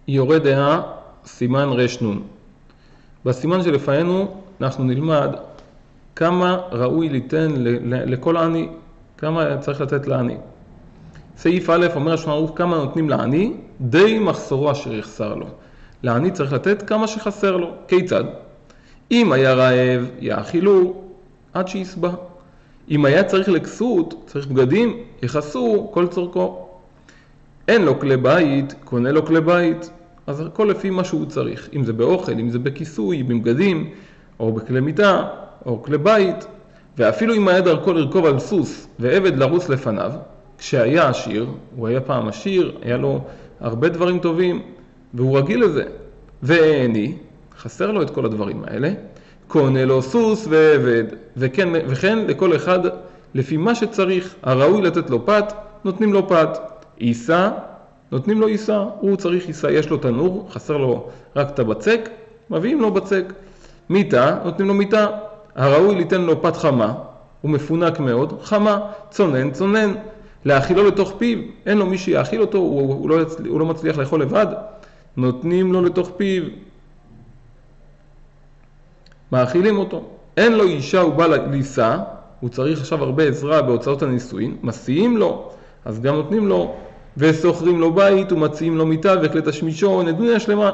יורה דעה, סימן רשנון. בסימן שלפנינו אנחנו נלמד כמה ראוי ליתן לכל עני, כמה צריך לתת לעני. סעיף א' אומר השולחן ערוך כמה נותנים לעני, די מחסורו אשר יחסר לו. לעני צריך לתת כמה שחסר לו. כיצד? אם היה רעב, יאכילו עד שיסבע. אם היה צריך לכסות, צריך בגדים, יכסו כל צורכו. אין לו כלי בית, קונה לו כלי בית. אז הכל לפי מה שהוא צריך. אם זה באוכל, אם זה בכיסוי, בבגדים, או בכלי מיטה, או כלי בית. ואפילו אם היה דרכו לרכוב על סוס ועבד לרוץ לפניו, כשהיה עשיר, הוא היה פעם עשיר, היה לו הרבה דברים טובים, והוא רגיל לזה. ועני, חסר לו את כל הדברים האלה, קונה לו סוס ועבד, וכן לכל אחד לפי מה שצריך, הראוי לתת לו פת, נותנים לו פת, עיסה, נותנים לו עיסה, הוא צריך עיסה, יש לו תנור, חסר לו רק את הבצק, מביאים לו בצק, מיטה, נותנים לו מיטה, הראוי ליתן לו פת חמה, הוא מפונק מאוד, חמה, צונן, להאכילו לתוך פיו, אין לו מי שיאכיל אותו, הוא לא מצליח לאכול לבד, נותנים לו לתוך פיו, מאכילים אותו. אין לו אישה, הוא בא לישא, הוא צריך עכשיו הרבה עזרה בהוצאות הנישואין, מסיעים לו, אז גם נותנים לו, וסוחרים לו בית, ומציעים לו מיטה וכלי תשמישו, נדוניה שלמה,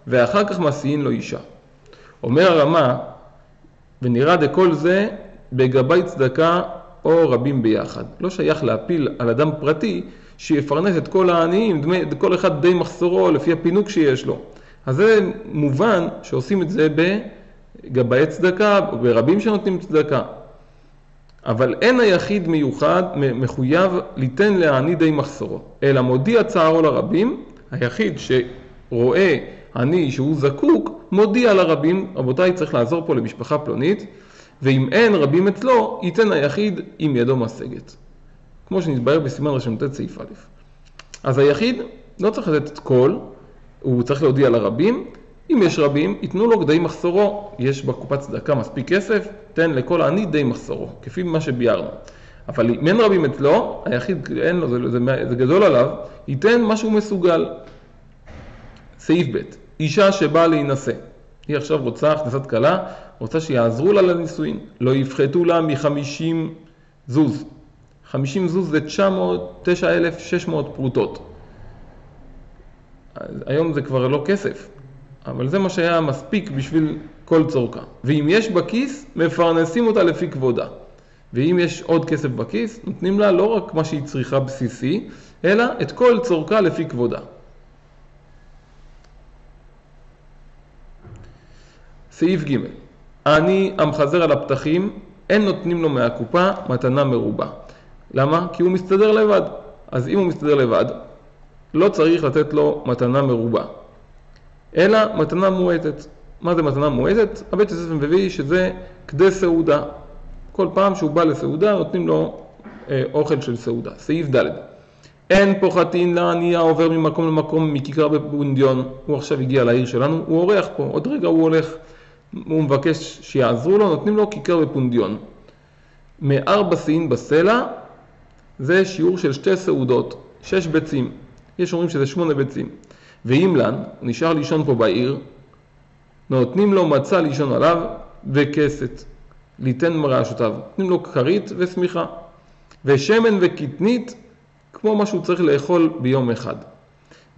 ואחר כך מסיעים לו אישה. אומר הרמה, ונראה דכל זה בגבי צדקה או רבים ביחד. לא שייך להפיל על אדם פרטי שיפרנס את כל העניים, כל אחד די מחסורו לפי הפינוק שיש לו. אז זה מובן שעושים את זה בגבי צדקה או ברבים שנותנים צדקה. אבל אין היחיד מיוחד מחויב ליתן לעני די מחסורו, אלא מודיע צערו לרבים, היחיד שרואה עני שהוא זקוק, מודיע לרבים, רבותיי צריך לעזור פה למשפחה פלונית, ואם אין רבים אצלו, ייתן היחיד עם ידו משגת. כמו שנתבהר בסימן רש"ט סעיף א'. אז היחיד לא צריך לתת את כל, הוא צריך להודיע לרבים, אם יש רבים, ייתנו לו די מחסורו, יש בקופת צדקה מספיק כסף, תן לכל העני די מחסורו, כפי מה שביארנו. אבל אם אין רבים אצלו, היחיד אין לו, זה גדול עליו, ייתן מה שהוא מסוגל. סעיף ב', אישה שבאה להינשא, היא עכשיו רוצה הכנסת קלה, רוצה שיעזרו לה לנישואין, לא יפחתו לה מ50 זוז. 50 זוז זה 9,600 פרוטות. היום זה כבר לא כסף, אבל זה מה שהיה מספיק בשביל כל צורכה. ואם יש בכיס, מפרנסים אותה לפי כבודה. ואם יש עוד כסף בכיס, נותנים לה לא רק מה שהיא צריכה בסיסי, אלא את כל צורכה לפי כבודה. סעיף ג' העני המחזר על הפתחים, אין נותנים לו מהקופה מתנה מרובה. למה? כי הוא מסתדר לבד. אז אם הוא מסתדר לבד, לא צריך לתת לו מתנה מרובה, אלא מתנה מועטת. מה זה מתנה מועטת? הבית יוסף מביא שזה כדי סעודה. כל פעם שהוא בא לסעודה, נותנים לו אוכל של סעודה. סעיף ד' אין פוחתין לעני העובר ממקום למקום מכיכר בפונדיון. הוא עכשיו הגיע לעיר שלנו, הוא אורח פה, עוד רגע הוא הולך, הוא מבקש שיעזרו לו, נותנים לו כיכר בפונדיון. 4 סעין בסלע, זה שיעור של 2 סעודות, 6 ביצים. יש אומרים שזה 8 ביצים. ואם לן, הוא נשאר לישון פה בעיר, נותנים לו מצה לישון עליו וכסת, ליתן מרעשותיו. נותנים לו כרית ושמיכה. ושמן וקטנית, כמו מה שהוא צריך לאכול ביום אחד.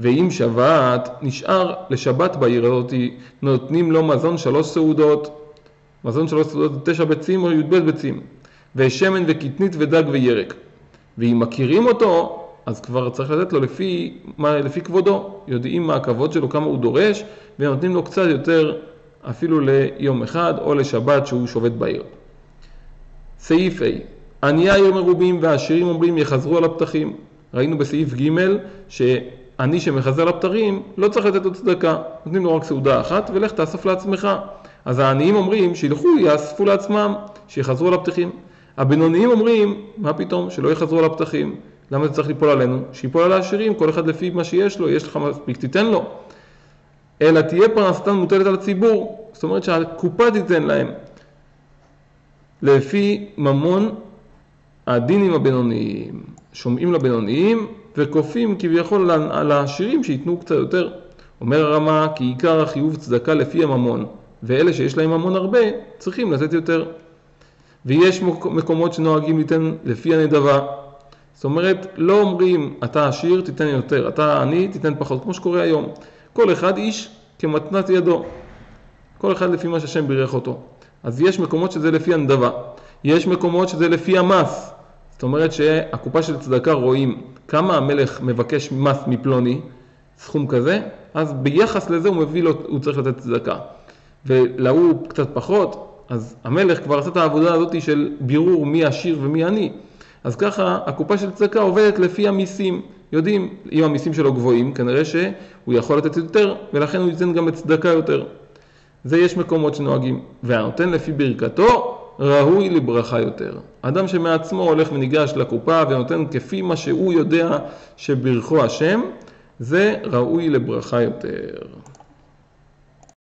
ואם שבת, נשאר לשבת בעיר הזאת, נותנים לו מזון 3 סעודות. מזון 3 סעודות 9 ביצים או י"ב ביצים. ושמן וקטנית ודג וירק. ואם מכירים אותו, אז כבר צריך לתת לו לפי כבודו. יודעים מה הכבוד שלו, כמה הוא דורש, ונותנים לו קצת יותר אפילו ליום אחד או לשבת שהוא שובת בעיר. סעיף A עניי העיר מרובים והעשירים אומרים יחזרו על הפתחים. ראינו בסעיף ג' שעני שמחזר על הפתחים לא צריך לתת לו צדקה. נותנים לו רק סעודה אחת ולך תאסוף לעצמך. אז העניים אומרים שילכו יאספו לעצמם, שיחזרו על הפתחים. הבינוניים אומרים מה פתאום שלא יחזרו על הפתחים. למה זה צריך ליפול עלינו? שיפול על העשירים, כל אחד לפי מה שיש לו, יש לך מספיק, תיתן לו. אלא תהיה פרנסתן מוטלת על הציבור, זאת אומרת שהקופה תיתן להם. לפי ממון הדינים הבינוניים, שומעים לבינוניים וכופים כביכול על העשירים שיתנו קצת יותר. אומר הרמה כי עיקר החיוב צדקה לפי הממון, ואלה שיש להם ממון הרבה צריכים לתת יותר. ויש מקומות שנוהגים ליתן לפי הנדבה. זאת אומרת, לא אומרים אתה עשיר תיתן יותר, אתה עני תיתן פחות, כמו שקורה היום. כל אחד איש כמתנת ידו. כל אחד לפי מה שהשם בירך אותו. אז יש מקומות שזה לפי הנדבה. יש מקומות שזה לפי המס. זאת אומרת שהקופה של צדקה רואים כמה המלך מבקש מס מפלוני, סכום כזה, אז ביחס לזה הוא צריך לתת צדקה. ולהוא קצת פחות, אז המלך כבר עשה את העבודה הזאת של בירור מי עשיר ומי עני. אז ככה הקופה של צדקה עובדת לפי המיסים. יודעים, אם המיסים שלו גבוהים, כנראה שהוא יכול לתת יותר, ולכן הוא ייתן גם בצדקה יותר. זה יש מקומות שנוהגים. והנותן לפי ברכתו, ראוי לברכה יותר. אדם שמעצמו הולך וניגש לקופה ונותן כפי מה שהוא יודע שברכו השם, זה ראוי לברכה יותר.